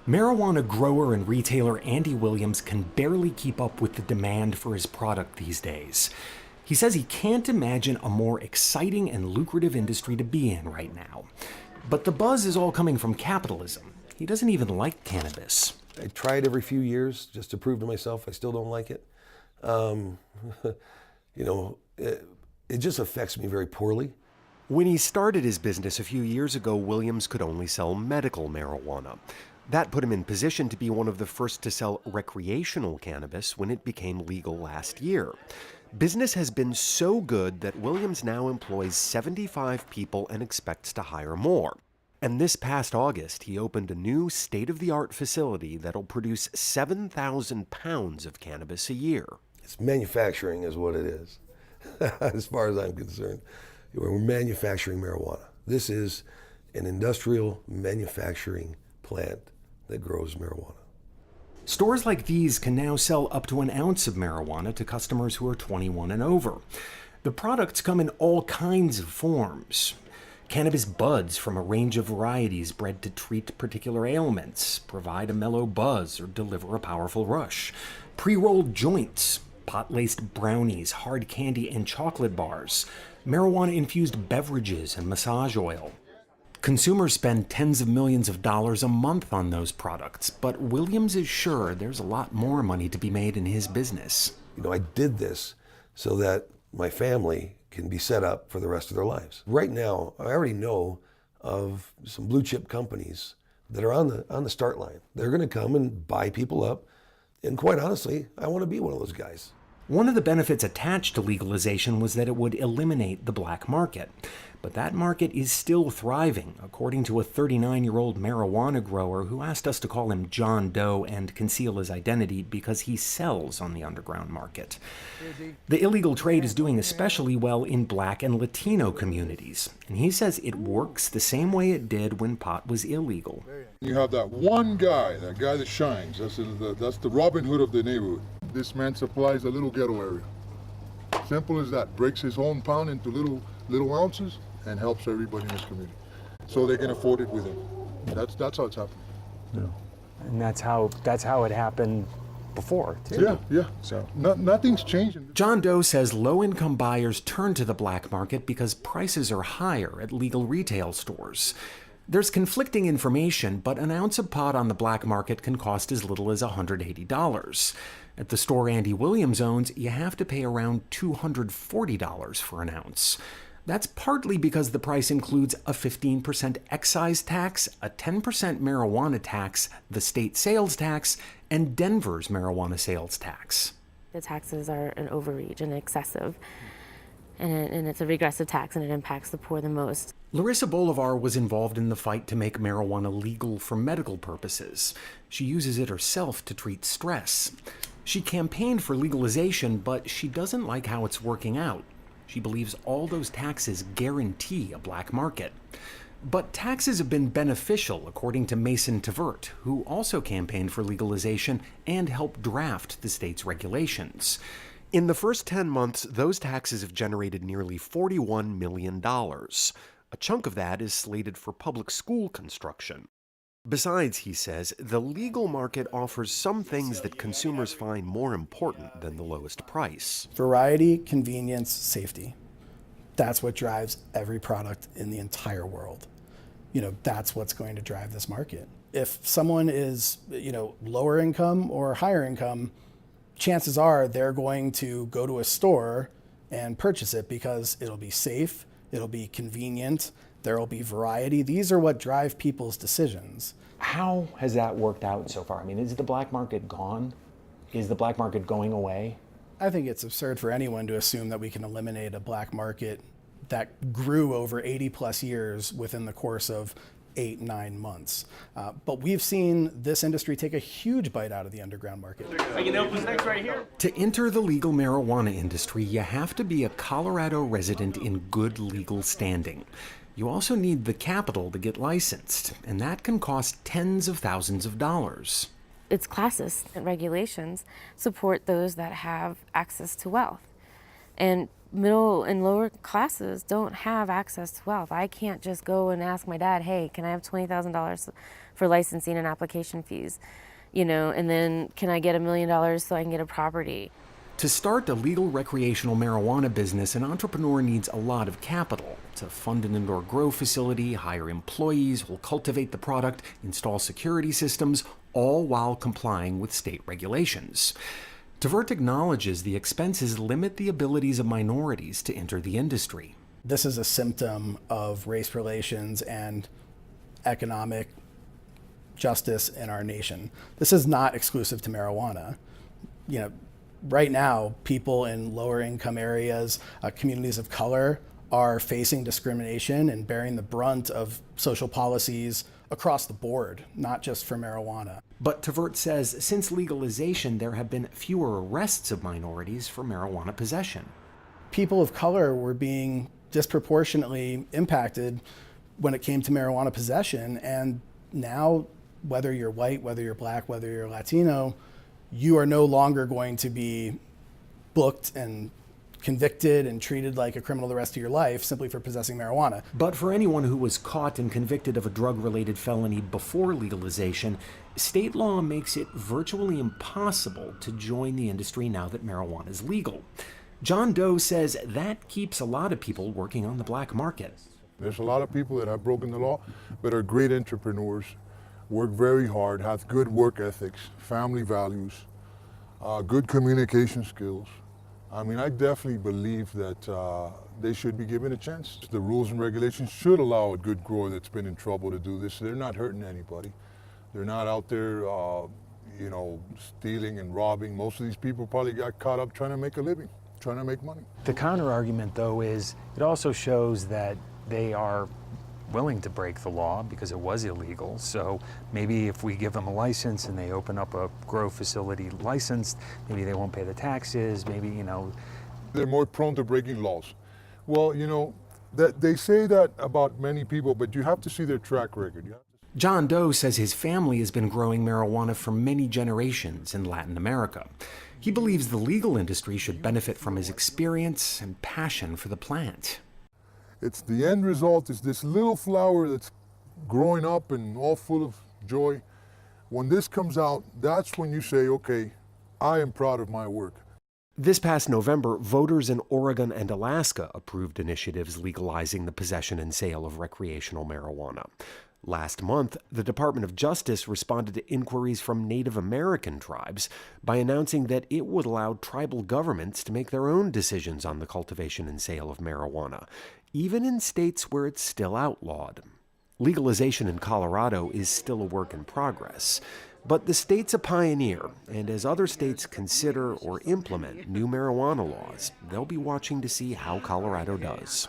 Marijuana grower and retailer Andy Williams can barely keep up with the demand for his product these days. He says he can't imagine a more exciting and lucrative industry to be in right now. But the buzz is all coming from capitalism. He doesn't even like cannabis. I try it every few years just to prove to myself I still don't like it. It just affects me very poorly. When he started his business a few years ago, Williams could only sell medical marijuana. That put him in position to be one of the first to sell recreational cannabis when it became legal last year. Business has been so good that Williams now employs 75 people and expects to hire more. And this past August, he opened a new state-of-the-art facility that'll produce 7,000 pounds of cannabis a year. It's manufacturing is what it is, as far as I'm concerned. We're manufacturing marijuana. This is an industrial manufacturing plant that grows marijuana. Stores like these can now sell up to an ounce of marijuana to customers who are 21 and over. The products come in all kinds of forms. Cannabis buds from a range of varieties bred to treat particular ailments, provide a mellow buzz, or deliver a powerful rush. Pre-rolled joints, pot-laced brownies, hard candy, and chocolate bars, marijuana-infused beverages, and massage oil. Consumers spend tens of millions of dollars a month on those products, but Williams is sure there's a lot more money to be made in his business. I did this so that my family can be set up for the rest of their lives. Right now, I already know of some blue chip companies that are on the start line. They're going to come and buy people up, and quite honestly, I want to be one of those guys. One of the benefits attached to legalization was that it would eliminate the black market. But that market is still thriving, according to a 39-year-old marijuana grower who asked us to call him John Doe and conceal his identity because he sells on the underground market. The illegal trade is doing especially well in black and Latino communities, and he says it works the same way it did when pot was illegal. You have that one guy, that guy that shines. That's the Robin Hood of the neighborhood. This man supplies a little ghetto area. Simple as that. Breaks his own pound into little ounces and helps everybody in his community, so they can afford it with him. That's how it's happening. Yeah. And that's how it happened before, too. Yeah. So nothing's changing. John Doe says low-income buyers turn to the black market because prices are higher at legal retail stores. There's conflicting information, but an ounce of pot on the black market can cost as little as $180. At the store Andy Williams owns, you have to pay around $240 for an ounce. That's partly because the price includes a 15% excise tax, a 10% marijuana tax, the state sales tax, and Denver's marijuana sales tax. The taxes are an overreach and excessive, and it's a regressive tax, and it impacts the poor the most. Larissa Bolivar was involved in the fight to make marijuana legal for medical purposes. She uses it herself to treat stress. She campaigned for legalization, but she doesn't like how it's working out. She believes all those taxes guarantee a black market. But taxes have been beneficial, according to Mason Tvert, who also campaigned for legalization and helped draft the state's regulations. In the first 10 months, those taxes have generated nearly $41 million. A chunk of that is slated for public school construction. Besides, he says, the legal market offers some things that consumers find more important than the lowest price. Variety, convenience, safety. That's what drives every product in the entire world. That's what's going to drive this market. If someone is, lower income or higher income, chances are they're going to go to a store and purchase it because it'll be safe, it'll be convenient, there'll be variety. These are what drive people's decisions. How has that worked out so far? I mean, is the black market gone? Is the black market going away? I think it's absurd for anyone to assume that we can eliminate a black market that grew over 80 plus years within the course of 8-9 months. But we've seen this industry take a huge bite out of the underground market. To enter the legal marijuana industry, you have to be a Colorado resident in good legal standing. You also need the capital to get licensed, and that can cost tens of thousands of dollars. Its classes and regulations support those that have access to wealth. And middle and lower classes don't have access to wealth. I can't just go and ask my dad, hey, can I have $20,000 for licensing and application fees? And then can I get $1 million so I can get a property? To start a legal recreational marijuana business, an entrepreneur needs a lot of capital to fund an indoor grow facility, hire employees who will cultivate the product, install security systems, all while complying with state regulations. Tvert acknowledges the expenses limit the abilities of minorities to enter the industry. This is a symptom of race relations and economic justice in our nation. This is not exclusive to marijuana. Right now, people in lower income areas, communities of color, are facing discrimination and bearing the brunt of social policies across the board, not just for marijuana. But Tvert says since legalization, there have been fewer arrests of minorities for marijuana possession. People of color were being disproportionately impacted when it came to marijuana possession, and now, whether you're white, whether you're black, whether you're Latino, you are no longer going to be booked and convicted and treated like a criminal the rest of your life simply for possessing marijuana. But for anyone who was caught and convicted of a drug-related felony before legalization, state law makes it virtually impossible to join the industry now that marijuana is legal. John Doe says that keeps a lot of people working on the black market. There's a lot of people that have broken the law, but are great entrepreneurs, work very hard, have good work ethics, family values, good communication skills. I mean, I definitely believe that they should be given a chance. The rules and regulations should allow a good grower that's been in trouble to do this. They're not hurting anybody. They're not out there, stealing and robbing. Most of these people probably got caught up trying to make a living, trying to make money. The counter argument, though, is it also shows that they are willing to break the law because it was illegal. So maybe if we give them a license and they open up a grow facility licensed, maybe they won't pay the taxes, maybe, They're more prone to breaking laws. Well, that they say that about many people, but you have to see their track record. John Doe says his family has been growing marijuana for many generations in Latin America. He believes the legal industry should benefit from his experience and passion for the plant. It's the end result is this little flower that's growing up and all full of joy. When this comes out, that's when you say, okay, I am proud of my work. This past November, voters in Oregon and Alaska approved initiatives legalizing the possession and sale of recreational marijuana. Last month, the Department of Justice responded to inquiries from Native American tribes by announcing that it would allow tribal governments to make their own decisions on the cultivation and sale of marijuana, even in states where it's still outlawed. Legalization in Colorado is still a work in progress, but the state's a pioneer, and as other states consider or implement new marijuana laws, they'll be watching to see how Colorado does.